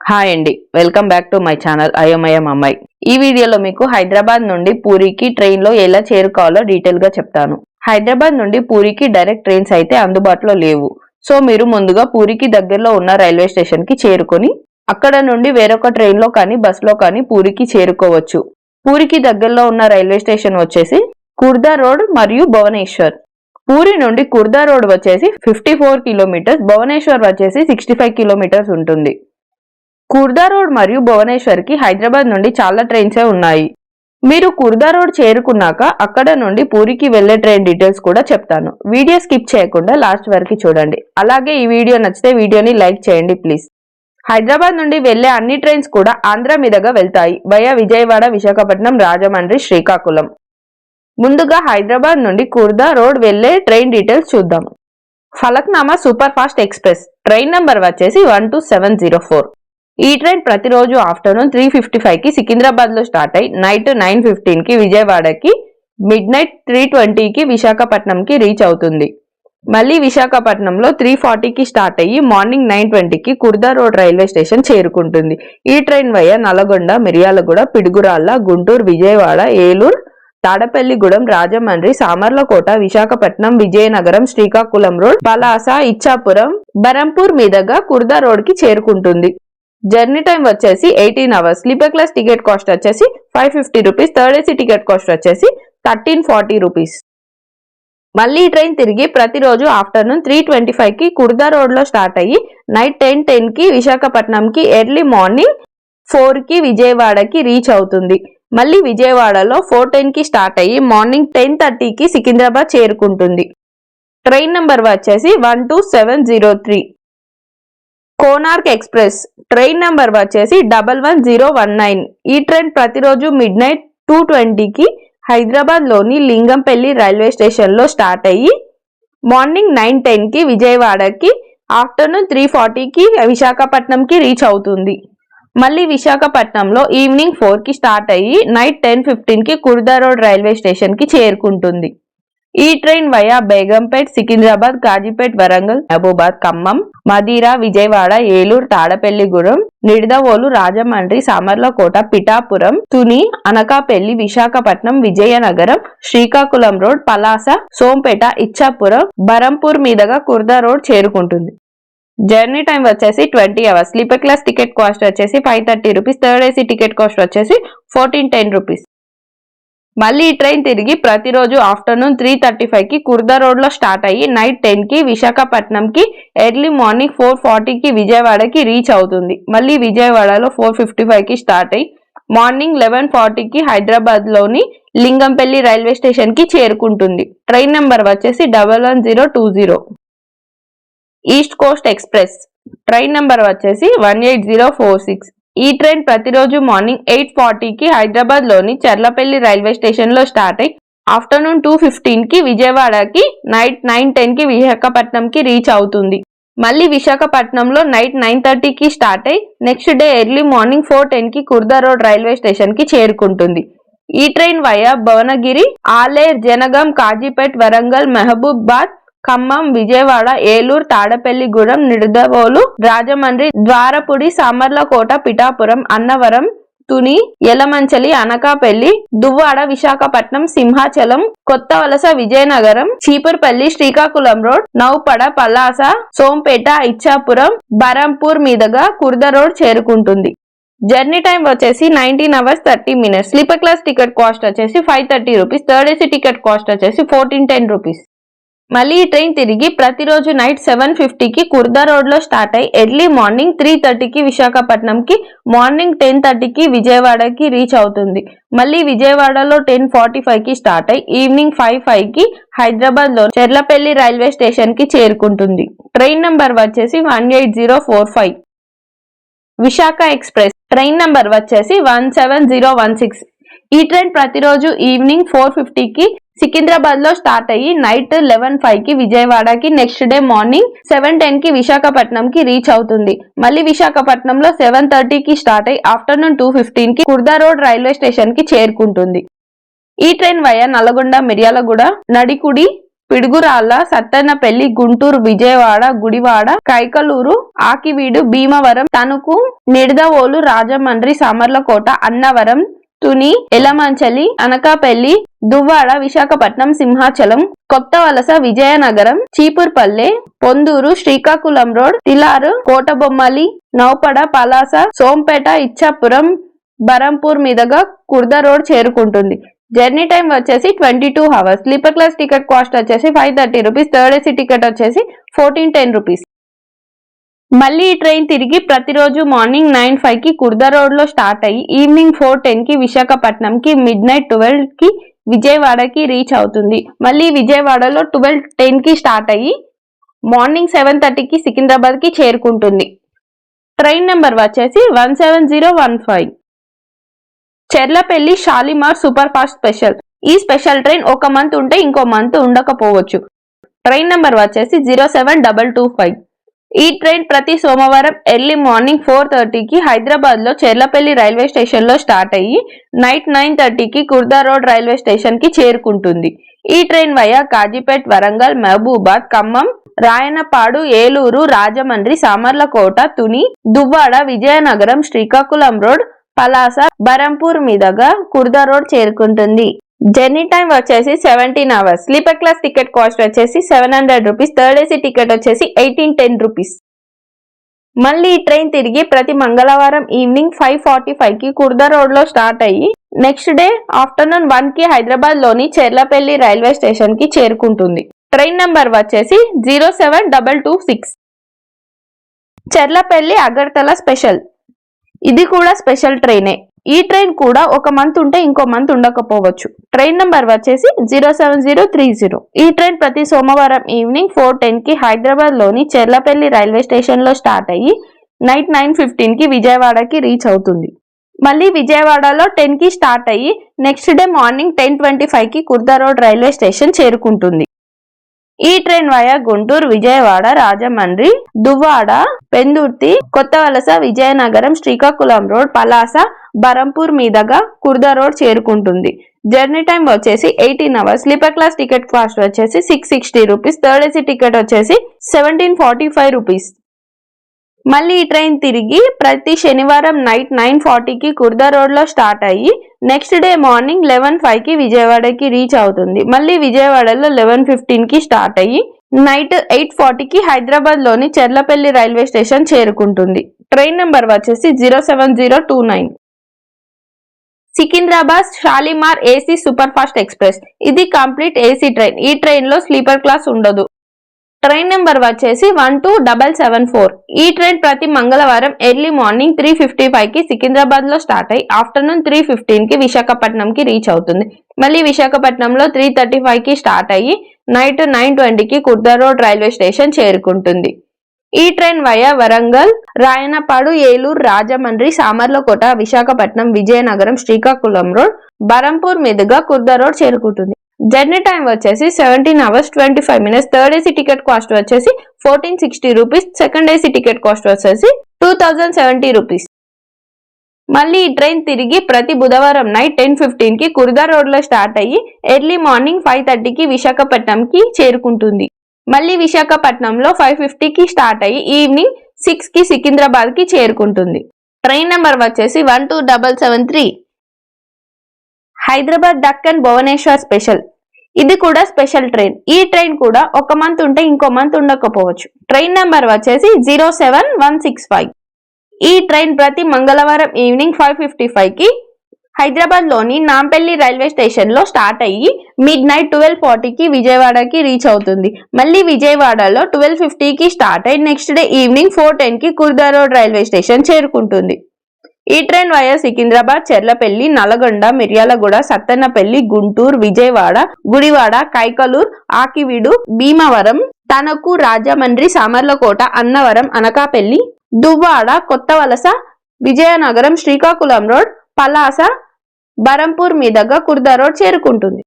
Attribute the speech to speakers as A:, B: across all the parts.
A: Hi అండి, welcome back to my channel అయోమయం అమ్మాయి. ఈ వీడియోలో మీకు హైదరాబాద్ నుండి పూరికి ట్రైన్ లో ఎలా చేరుకోవాలో డీటెయిల్ గా చెప్తాను. హైదరాబాద్ నుండి పూరికి డైరెక్ట్ ట్రైన్స్ అయితే అందుబాటులో లేవు. సో మీరు ముందుగా పూరికి దగ్గరలో ఉన్న రైల్వే స్టేషన్ కి చేరుకొని అక్కడ నుండి వేరొక ట్రైన్ లో కానీ బస్ లో కానీ పూరికి చేరుకోవచ్చు. పూరికి దగ్గరలో ఉన్న రైల్వే స్టేషన్ వచ్చేసి కుర్దా రోడ్ మరియు భువనేశ్వర్. పూరి నుండి కుర్దా రోడ్ వచ్చేసి 54 కిలోమీటర్స్, భువనేశ్వర్ వచ్చేసి 65 కిలోమీటర్స్ ఉంటుంది. కుర్దా రోడ్ మరియు భువనేశ్వర్ కి హైదరాబాద్ నుండి చాలా ట్రైన్సే ఉన్నాయి. మీరు కుర్దా రోడ్ చేరుకున్నాక అక్కడ నుండి పూరికి వెళ్లే ట్రైన్ డీటెయిల్స్ కూడా చెప్తాను. వీడియో స్కిప్ చేయకుండా లాస్ట్ వరకు చూడండి. అలాగే ఈ వీడియో నచ్చితే వీడియోని లైక్ చేయండి ప్లీజ్. హైదరాబాద్ నుండి వెళ్లే అన్ని ట్రైన్స్ కూడా ఆంధ్ర మీదుగా వెళ్తాయి. వయా విజయవాడ, విశాఖపట్నం, రాజమండ్రి, శ్రీకాకుళం. ముందుగా హైదరాబాద్ నుండి కుర్దా రోడ్ వెళ్లే ట్రైన్ డీటెయిల్స్ చూద్దాం. Falaknuma super fast express train number వచ్చేసి 12704. ఈ ట్రైన్ ప్రతిరోజు ఆఫ్టర్నూన్ 3:55 కి సికింద్రాబాద్ లో స్టార్ట్ అయి నైట్ 9:15 కి విజయవాడకి, మిడ్ నైట్ 3:20 కి విశాఖపట్నం కి రీచ్ అవుతుంది. మళ్ళీ విశాఖపట్నంలో 3:40 కి స్టార్ట్ అయ్యి మార్నింగ్ 9:20 కి కుర్దా రోడ్ రైల్వే స్టేషన్ చేరుకుంటుంది. ఈ train via Nalgonda, Miryalaguda, Piduguralla, Guntur, Vijayawada, Eluru, Tadepalligudem, Rajahmundry, Samarlakota, Visakhapatnam, Vizianagaram, Srikakulam road, Palasa, Ichchapuram, Berhampur మీదుగా కుర్దా రోడ్ కి చేరుకుంటుంది. జర్నీ టైం వచ్చేసి 18 hours. Sleeper class ticket cost వచ్చేసి 550 rupees. Third AC ticket cost వచ్చేసి 1340 రూపీస్. మళ్ళీ ఈ ట్రైన్ తిరిగి ప్రతిరోజు ఆఫ్టర్నూన్ 3:25 కి కుర్దా రోడ్ లో స్టార్ట్ అయ్యి నైట్ 10:10 కి విశాఖపట్నంకి, ఎర్లీ మార్నింగ్ 4 కి విజయవాడకి రీచ్ అవుతుంది. మళ్ళీ విజయవాడలో 4:10 కి స్టార్ట్ అయ్యి మార్నింగ్ 10:30 కి సికింద్రాబాద్ చేరుకుంటుంది. ట్రైన్ నంబర్ వచ్చేసి 12703. కోనార్క్ ఎక్స్ప్రెస్ ట్రైన్ నంబర్ వచ్చేసి 11019. ఈ ట్రైన్ ప్రతిరోజు మిడ్ నైట్ 2:20 కి హైదరాబాద్ లోని లింగంపల్లి రైల్వే స్టేషన్ లో స్టార్ట్ అయ్యి మార్నింగ్ 9:10 కి విజయవాడకి, ఆఫ్టర్నూన్ 3:40 కి విశాఖపట్నం కి రీచ్ అవుతుంది. మళ్ళీ విశాఖపట్నంలో ఈవినింగ్ 4 కి స్టార్ట్ అయ్యి నైట్ 10:15 కి కుర్దా రోడ్ రైల్వే స్టేషన్ కి చేరుకుంటుంది. ఈ train via Begumpet, Secunderabad, Kazipet, Warangal, Mahabubabad, Khammam, Madira, Vijayawada, Eluru, Tadepalligudem, Nidadavolu, Rajahmundry, Samarlakota, Pithapuram, Tuni, Anakapalli, Visakhapatnam, Vizianagaram, Srikakulam road, Palasa, Sompeta, Ichchapuram, Berhampur మీదుగా కుర్దా రోడ్ చేరుకుంటుంది. జర్నీ టైం వచ్చేసి 20 hours. Sleeper class ticket cost వచ్చేసి 530 rupees. Third AC ticket cost వచ్చేసి 1410 రూపీస్. మళ్ళీ ఈ ట్రైన్ తిరిగి ప్రతిరోజు ఆఫ్టర్నూన్ 3:35 కి కుర్దా రోడ్ లో స్టార్ట్ అయ్యి నైట్ 10 కి విశాఖపట్నం కి, ఎర్లీ మార్నింగ్ 4:40 కి విజయవాడకి రీచ్ అవుతుంది. మళ్ళీ విజయవాడలో 4:55 కి స్టార్ట్ అయ్యి మార్నింగ్ 11:40 కి హైదరాబాద్ లోని లింగంపల్లి రైల్వే స్టేషన్ కి చేరుకుంటుంది. ట్రైన్ నెంబర్ వచ్చేసి 11020. East Coast express train number వచ్చేసి 18046. ఈ ట్రైన్ ప్రతిరోజు మార్నింగ్ 8:40 కి హైదరాబాద్ లోని చర్లపల్లి రైల్వే స్టేషన్ లో స్టార్ట్ అయ్యి ఆఫ్టర్నూన్ 2:15 కి విజయవాడకి, నైట్ 9:10 కి విశాఖపట్నం కి రీచ్ అవుతుంది. మళ్ళీ విశాఖపట్నంలో నైట్ 9:30 కి స్టార్ట్ అయ్యి నెక్స్ట్ డే ఎర్లీ మార్నింగ్ 4:10 కి కుర్దా రోడ్ రైల్వే స్టేషన్ కి చేరుకుంటుంది. ఈ train via Bhuvanagiri, Aler, Jangaon, Kazipet, Warangal, Mahabubabad, Khammam, Vijayawada, Eluru, Tadepalligudem, Nidadavolu, Rajahmundry, Dwarapudi, Samalkot, Pithapuram, Annavaram, Tuni, Yelamanchili, Anakapalli, Duvvada, Visakhapatnam, Simhachalam, Kottavalasa, Vizianagaram, Chipurupalli, Srikakulam road, Naupada, Palasa, Sompeta, Ichchapuram, Berhampur మీదుగా కుర్దా రోడ్ చేరుకుంటుంది. జర్నీ టైం వచ్చేసి 19 hours 30 minutes. Sleeper class ticket cost వచ్చేసి 530 rupees. Third AC ticket cost వచ్చేసి 1410 రూపీస్. మళ్ళీ ఈ ట్రైన్ తిరిగి ప్రతిరోజు నైట్ 7:50 కి కుర్దా రోడ్ లో స్టార్ట్ అయ్యి ఎర్లీ మార్నింగ్ 3:30 కి విశాఖపట్నం కి, మార్నింగ్ 10:30 కి విజయవాడకి రీచ్ అవుతుంది. మళ్ళీ విజయవాడలో 10:45 కి స్టార్ట్ అయ్యి ఈవినింగ్ 5:05 కి హైదరాబాద్ లో చెర్లపల్లి రైల్వే స్టేషన్ కి చేరుకుంటుంది. ట్రైన్ నంబర్ వచ్చేసి 18045. విశాఖ ఎక్స్ప్రెస్ ట్రైన్ నంబర్ వచ్చేసి 17016. ఈ ట్రైన్ ప్రతిరోజు ఈవినింగ్ 4:50 కి సికింద్రాబాద్ లో స్టార్ట్ అయ్యి నైట్ 11:05 కి విజయవాడకి, నెక్స్ట్ డే మార్నింగ్ 7:10 కి విశాఖపట్నం కి రీచ్ అవుతుంది. మళ్ళీ విశాఖపట్నంలో 7:30 కి స్టార్ట్ అయ్యి ఆఫ్టర్నూన్ 2:15 కి కుర్దా రోడ్ రైల్వే స్టేషన్ కి చేరుకుంటుంది. ఈ train via Nalgonda, Miryalaguda, Nadikudi, Piduguralla, Sattenapalli, Guntur, Vijayawada, Gudivada, Kaikaluru, Akividu, Bhimavaram, Tanuku, Nidadavolu, Rajahmundry, Samarlakota, Annavaram, Tuni, Elamanchili, Anakapalli, Duvvada, Visakhapatnam, Simhachalam, Kottavalasa, Vizianagaram, Cheepurupalli, Ponduru, Srikakulam road, Tilaru, Kotabommali, Naupada, Palasa, Sompeta, Ichchapuram, Berhampur మీదుగా కుర్ద రోడ్ చేరుకుంటుంది. జర్నీ టైం వచ్చేసి 22 hours. Sleeper class ticket cost వచ్చేసి 530 రూపీస్. థర్డ్ ఏసీ టికెట్ వచ్చేసి 1410 రూపీస్. మళ్ళీ ఈ ట్రైన్ తిరిగి ప్రతిరోజు మార్నింగ్ 9:05 కి కుర్ద రోడ్ లో స్టార్ట్ అయ్యి ఈవినింగ్ 4:10 కి విశాఖపట్నం కి, మిడ్ నైట్ 12 కి విజయవాడకి రీచ్ అవుతుంది. మళ్ళీ విజయవాడలో 12:10 కి స్టార్ట్ అయ్యి మార్నింగ్ 7:30 కి సికింద్రాబాద్ కి చేరుకుంటుంది. ట్రైన్ నెంబర్ వచ్చేసి 17015. Cherlapalli Shalimar super fast special. ఈ స్పెషల్ ట్రైన్ ఒక మంత్ ఉంటే ఇంకో మంత్ ఉండకపోవచ్చు. ట్రైన్ నెంబర్ వచ్చేసి 07225. ఈ ట్రైన్ ప్రతి సోమవారం ఎర్లీ మార్నింగ్ 4:30 కి హైదరాబాద్ లో చెర్లపల్లి రైల్వే స్టేషన్ లో స్టార్ట్ అయ్యి నైట్ 9:30 కి కుర్దా రోడ్ రైల్వే స్టేషన్ కి చేరుకుంటుంది. ఈ train via Kazipet, Warangal, Mahabubabad, Khammam, Rayanapadu, Eluru, Rajahmundry, Samarlakota, Tuni, Duvvada, Vizianagaram, Srikakulam road, Palasa, Berhampur మీదుగా కుర్దా రోడ్ చేరుకుంటుంది. జర్నీ టైం వచ్చేసి 17 hours. Sleeper class ticket cost వచ్చేసి 700 రూపీస్. థర్డ్ ఏసీ టికెట్ వచ్చేసి 1810 రూపీస్. మళ్ళీ ఈ ట్రైన్ తిరిగి ప్రతి మంగళవారం ఈవినింగ్ 5:45 కి కుర్దా రోడ్ లో స్టార్ట్ అయ్యి నెక్స్ట్ డే ఆఫ్టర్నూన్ 1 కి హైదరాబాద్ లోని చెర్లపల్లి రైల్వే స్టేషన్ కి చేరుకుంటుంది. ట్రైన్ నంబర్ వచ్చేసి 07226. చెర్లపల్లి అగర్తల స్పెషల్. ఇది కూడా స్పెషల్ ట్రైనే. ఈ ట్రైన్ కూడా ఒక మంత్ ఉంటే ఇంకో మంత్ ఉండకపోవచ్చు. ట్రైన్ నంబర్ వచ్చేసి 07030. ఈ ట్రైన్ ప్రతి సోమవారం ఈవినింగ్ 4:10 కి హైదరాబాద్ లోని చెర్లపల్లి రైల్వే స్టేషన్ లో స్టార్ట్ అయ్యి నైట్ 9:15 కి విజయవాడకి రీచ్ అవుతుంది. మళ్ళీ విజయవాడలో 10 కి స్టార్ట్ అయ్యి నెక్స్ట్ డే మార్నింగ్ 10:25 కి కుర్దా రోడ్ రైల్వే స్టేషన్ చేరుకుంటుంది. ఈ train via Guntur, Vijayawada, Rajahmundry, Duvvada, Pendurthi, Kothavalasa, Vizianagaram, Srikakulam road, Palasa, Berhampur మీదుగా కుర్దా రోడ్ చేరుకుంటుంది. జర్నీ టైం వచ్చేసి 18 hours. Sleeper class ticket cost వచ్చేసి 660 రూపీస్. థర్డ్ ఏసీ టికెట్ వచ్చేసి 1745 రూపీస్. మళ్ళీ ఈ ట్రైన్ తిరిగి ప్రతి శనివారం నైట్ 9:40 కి కుర్దా రోడ్ లో స్టార్ట్ అయ్యి నెక్స్ట్ డే మార్నింగ్ 11:05 కి విజయవాడకి రీచ్ అవుతుంది. మళ్ళీ విజయవాడలో 11:15 కి స్టార్ట్ అయ్యి నైట్ 8:40 కి హైదరాబాద్ లోని చెర్లపల్లి రైల్వే స్టేషన్ చేరుకుంటుంది. ట్రైన్ నెంబర్ వచ్చేసి 07029. Secunderabad Shalimar AC super fast express. ఇది కంప్లీట్ ఏసీ ట్రైన్. ఈ ట్రైన్ లో స్లీపర్ క్లాస్ ఉండదు. ట్రైన్ నెంబర్ వచ్చేసి 12774. ఈ ట్రైన్ ప్రతి మంగళవారం ఎర్లీ మార్నింగ్ 3:55 కి సికింద్రాబాద్ లో స్టార్ట్ అయ్యి ఆఫ్టర్నూన్ 3:15 కి విశాఖపట్నం కి రీచ్ అవుతుంది. మళ్ళీ విశాఖపట్నంలో 3:35 కి స్టార్ట్ అయ్యి నైట్ 9:20 కి కుర్దా రోడ్ రైల్వే స్టేషన్ చేరుకుంటుంది. ఈ train via Warangal, Rayanapadu, Eluru, Rajahmundry, Samarlakota, Visakhapatnam, Vizianagaram, Srikakulam road, Berhampur మీదుగా కుర్దా రోడ్ చేరుకుంటుంది. జర్నీ టైం వచ్చేసి 17 hours 25 minutes. Third AC ticket cost వచ్చేసి 1460 rupees. Second AC ticket cost వచ్చేసి 2070 రూపీస్. మళ్ళీ ఈ ట్రైన్ తిరిగి ప్రతి బుధవారం నైట్ 10:15 కి కుర్దా రోడ్ లో స్టార్ట్ అయ్యి ఎర్లీ మార్నింగ్ 5:30 కి విశాఖపట్నం కి చేరుకుంటుంది. మళ్ళీ విశాఖపట్నంలో 5:50 కి స్టార్ట్ అయ్యి ఈవినింగ్ 6 కి సికింద్రాబాద్ కి చేరుకుంటుంది. ట్రైన్ నెంబర్ వచ్చేసి 12773. హైదరాబాద్ దక్కన్ భువనేశ్వర్ స్పెషల్. ఇది కూడా స్పెషల్ ట్రైన్. ఈ ట్రైన్ కూడా ఒక మంత్ ఉంటే ఇంకో మంత్ ఉండకపోవచ్చు. ట్రైన్ నెంబర్ వచ్చేసి 07165. ఈ ట్రైన్ ప్రతి మంగళవారం ఈవినింగ్ 5:55 కి హైదరాబాద్ లోని నాంపల్లి రైల్వే స్టేషన్ లో స్టార్ట్ అయ్యి మిడ్ నైట్ 12:40 కి విజయవాడకి రీచ్ అవుతుంది. మళ్ళీ విజయవాడలో 12:50 కి స్టార్ట్ అయ్యి నెక్స్ట్ డే ఈవినింగ్ 4:10 కి కుర్దా రోడ్ రైల్వే స్టేషన్ చేరుకుంటుంది. ఈ train via Secunderabad, Cherlapalli, Nalgonda, Miryalaguda, Sattenapalli, Guntur, Vijayawada, Gudivada, Kaikalur, Akividu, Bhimavaram, Tanuku, Rajahmundry, Samarlakota, Annavaram, Anakapalli, Duvvada, Kottavalasa, Vizianagaram, Srikakulam road, Palasa, Berhampur మీదుగా కుర్దా రోడ్ చేరుకుంటుంది.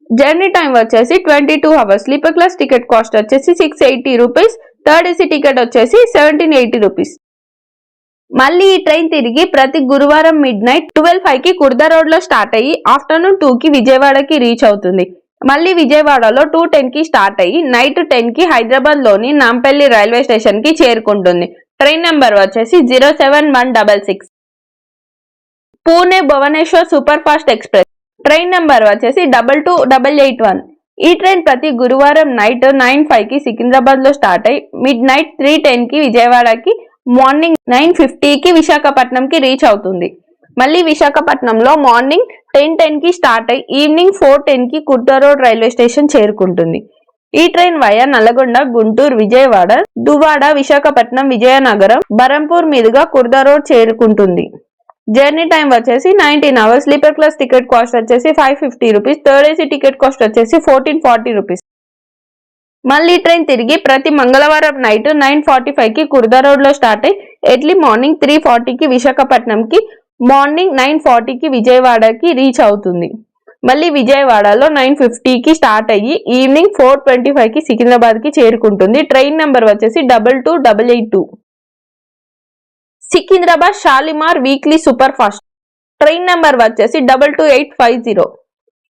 A: జర్నీ టైం వచ్చేసి 22 hours. Sleeper class ticket cost వచ్చేసి 680 రూపీస్. థర్డ్ ఏసీ టికెట్ వచ్చేసి 1780 రూపీస్. మళ్ళీ ఈ ట్రైన్ తిరిగి ప్రతి గురువారం మిడ్ నైట్ 12:05 కి కుర్దా రోడ్ లో స్టార్ట్ అయ్యి ఆఫ్టర్నూన్ 2 కి విజయవాడకి రీచ్ అవుతుంది. మళ్ళీ విజయవాడలో 2:10 కి స్టార్ట్ అయ్యి నైట్ 10 కి హైదరాబాద్ లోని నాంపల్లి రైల్వే స్టేషన్ కి చేరుకుంటుంది. ట్రైన్ నెంబర్ వచ్చేసి 07166. Pune Bhubaneswar super fast express train number వచ్చేసి 22881. ఈ ట్రైన్ ప్రతి గురువారం నైట్ 9:05 కి సికింద్రాబాద్ లో స్టార్ట్ అయ్యి మిడ్ నైట్ 3:10 కి విజయవాడకి, మార్నింగ్ 9:50 కి విశాఖపట్నం కి రీచ్ అవుతుంది. మళ్ళీ విశాఖపట్నంలో మార్నింగ్ 10:10 కి స్టార్ట్ అయ్యి ఈవినింగ్ 4:10 కి కుర్తా రోడ్ రైల్వే స్టేషన్ చేరుకుంటుంది. ఈ ట్రైన్ వయా నల్లగొండ, గుంటూరు, విజయవాడ, దువ్వాడ, విశాఖపట్నం, విజయనగరం, బరంపూర్ మీదుగా కుర్తా రోడ్ చేరుకుంటుంది. జర్నీ టైం వచ్చేసి 19 hours. Sleeper class ticket cost వచ్చేసి 550 rupees. Third AC ticket cost వచ్చేసి 1440 రూపీస్. మళ్ళీ ట్రైన్ తిరిగి ప్రతి మంగళవారం నైట్ 9:45 కి కుర్తా రోడ్ లో స్టార్ట్ అయ్యి ఎర్లీ మార్నింగ్ 3:40 కి విశాఖపట్నంకి, మార్నింగ్ 9:40 కి విజయవాడకి రీచ్ అవుతుంది. మళ్ళీ విజయవాడలో 9:50 కి స్టార్ట్ అయ్యి ఈవినింగ్ 4:25 కి సికింద్రాబాద్ కి చేరుకుంటుంది. ట్రైన్ నెంబర్ వచ్చేసి 22882. Secunderabad Shalimar weekly super fast train number వచ్చేసి 22850.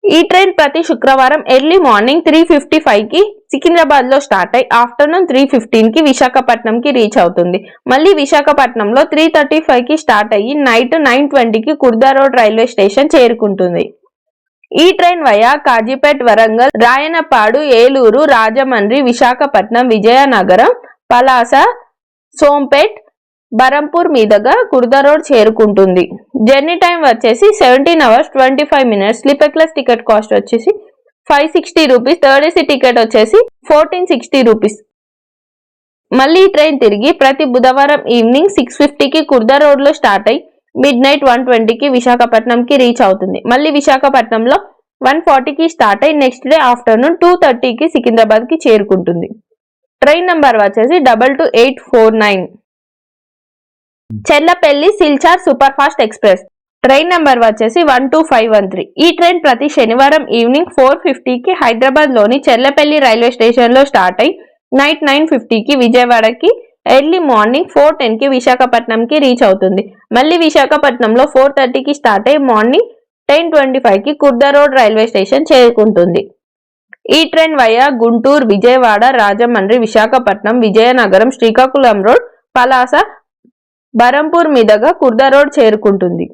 A: ఈ ట్రైన్ ప్రతి శుక్రవారం ఎర్లీ మార్నింగ్ 3:55 కి సికింద్రాబాద్ లో స్టార్ట్ అయ్యి ఆఫ్టర్నూన్ 3:15 కి విశాఖపట్నం కి రీచ్ అవుతుంది. మళ్ళీ విశాఖపట్నంలో 3:35 కి స్టార్ట్ అయ్యి నైట్ 9:20 కి కుర్తా రోడ్ రైల్వే స్టేషన్ చేరుకుంటుంది. ఈ ట్రైన్ వయా కాజీపేట్, వరంగల్, రాయనపాడు, ఏలూరు, రాజమండ్రి, విశాఖపట్నం, విజయనగరం, పలాస, సోంపేట్, బరంపూర్ మీదుగా కుర్తా రోడ్ చేరుకుంటుంది. జర్నీ టైం వచ్చేసి 17 hours 25 minutes. Sleeper class ticket cost వచ్చేసి 560 రూపీస్. థర్డ్ ఏసీ టికెట్ వచ్చేసి 1460 రూపీస్. మళ్ళీ ట్రైన్ తిరిగి ప్రతి బుధవారం ఈవినింగ్ 6:50 కి కుర్తా రోడ్ లో స్టార్ట్ అయ్యి మిడ్ నైట్ 1:20 కి విశాఖపట్నం కి రీచ్ అవుతుంది. మళ్ళీ విశాఖపట్నంలో 1:40 కి స్టార్ట్ అయ్యి నెక్స్ట్ డే ఆఫ్టర్నూన్ 2:30 కి సికింద్రాబాద్ కి చేరుకుంటుంది. ట్రైన్ నంబర్ వచ్చేసి 22849. Cherlapalli Silchar super fast express train number వచ్చేసి 12513. ఈ ట్రైన్ ప్రతి శనివారం ఈవినింగ్ 4:50 కి హైదరాబాద్ లోని చెర్లపల్లి రైల్వే స్టేషన్ లో స్టార్ట్ అయ్యి నైట్ 9:50 కి విజయవాడకి, ఎర్లీ మార్నింగ్ 4:10 కి విశాఖపట్నం కి రీచ్ అవుతుంది. మళ్ళీ విశాఖపట్నంలో 4:30 కి స్టార్ట్ అయ్యి మార్నింగ్ 10:25 కి కుర్తా రోడ్ రైల్వే స్టేషన్ చేరుకుంటుంది. ఈ train via Guntur, Vijayawada, Rajahmundry, Visakhapatnam, Vizianagaram, Srikakulam road, Palasa, Berhampur మీదుగా కుర్తా రోడ్ చేరుకుంటుంది.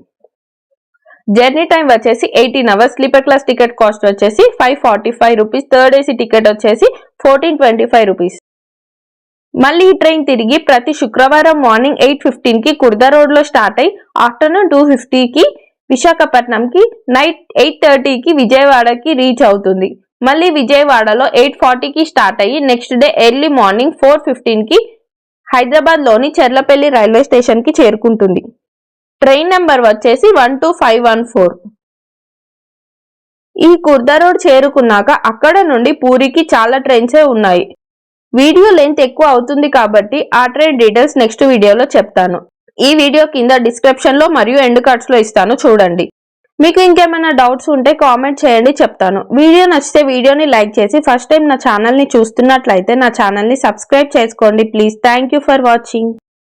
A: జర్నీ టైం వచ్చేసి 18 hours. Sleeper class ticket cost వచ్చేసి 545 రూపీస్. థర్డ్ ఏసీ టికెట్ వచ్చేసి 1425 రూపీస్. మళ్ళీ ఈ ట్రైన్ తిరిగి ప్రతి శుక్రవారం మార్నింగ్ 8:15 కి కుర్తా రోడ్ లో స్టార్ట్ అయ్యి ఆఫ్టర్నూన్ 2:50 కి విశాఖపట్నంకి, నైట్ 8:30 కి విజయవాడకి రీచ్ అవుతుంది. మళ్ళీ విజయవాడలో 8:40 కి స్టార్ట్ అయ్యి నెక్స్ట్ డే ఎర్లీ మార్నింగ్ 4:15 కి హైదరాబాద్ లోని చెర్లపల్లి రైల్వే స్టేషన్ కి చేరుకుంటుంది. ట్రైన్ నెంబర్ వచ్చేసి 12514. ఈ కుర్తా రోడ్ చేరుకున్నాక అక్కడ నుండి పూరికి చాలా ట్రైన్సే ఉన్నాయి. వీడియో లెంత్ ఎక్కువ అవుతుంది కాబట్టి ఆ ట్రైన్ డీటెయిల్స్ నెక్స్ట్ వీడియోలో చెప్తాను. ఈ వీడియో కింద డిస్క్రిప్షన్ లో మరియు ఎండ్ కార్డ్స్ లో ఇస్తాను, చూడండి. మీకు ఇంకేమైనా డౌట్స్ ఉంటే కామెంట్ చేయండి, చెప్తాను. వీడియో నచ్చితే వీడియోని లైక్ చేసి ఫస్ట్ టైం నా ఛానల్ ని చూస్తున్నట్లయితే నా ఛానల్ ని సబ్స్క్రైబ్ చేసుకోండి please. Thank you for watching.